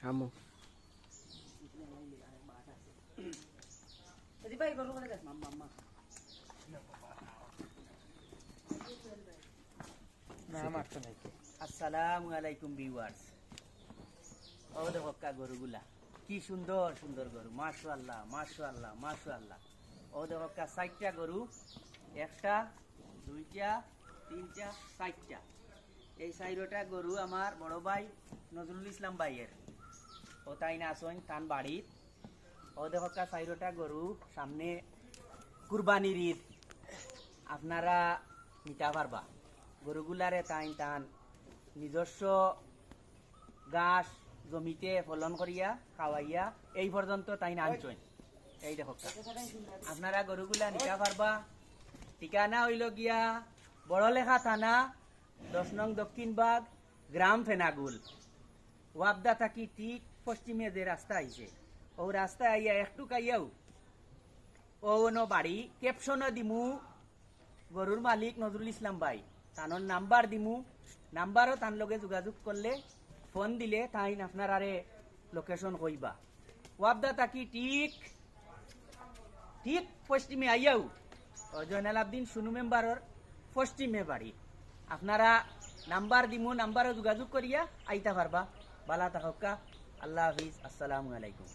আমু আসসালামু আলাইকুম ভিউয়ার্স। ও দেখো গরুগুলা কি সুন্দর সুন্দর গরু, মাশাআল্লাহ মাশাআল্লাহ মাশাআল্লাহ। ও দেখো 4টা গরু, 1টা 2টা 3টা 4টা। এই 4টা গরু আমার বড় ভাই নজরুল ইসলাম ভাইয়ের। ও তাই না আসেন তান বাড়ির। ও দেখো 4টা গরু, সামনে কুরবানির ঈদ, আপনারা নিতে পারবা। গরুগুলারে টান নিজস্ব ঘাস জমিতে ফলন করিয়া খাওয়াইয়া এই পর্যন্ত তাই না আনছেন। এই দেখো আপনারা গরুগুলা নিতে পারবা। ঠিকানা হইল গিয়া বড়লেখা থানা 10 নং দক্ষিণ বাগ, গ্রাম ফেনাগুল। ওয়াবদা থাকি ঠিক পশ্চিমে যে রাস্তা আইছে, ও রাস্তা আইয়া একটু কাইয়াও ও বাড়ি। ক্যাপশনও দিমু গরুর মালিক নজরুল ইসলাম ভাই, তানোর নাম্বার দিমু। নাম্বারও তার লগে যোগাযোগ করলে, ফোন দিলে তাই আপনার আরে লোকেশন কইবা। ওয়াবদা তাকি ঠিক ঠিক পশ্চিমে আইয়াও জয়নাল আবদিন সুনু মেম্বারর পশ্চিমে বাড়ি। আপনারা নাম্বার দিমু, নাম্বারও যোগাযোগ করিয়া আইতা পারবা। বালা থাকা, আল্লাহ হাফিজ, আসসালামু আলাইকুম।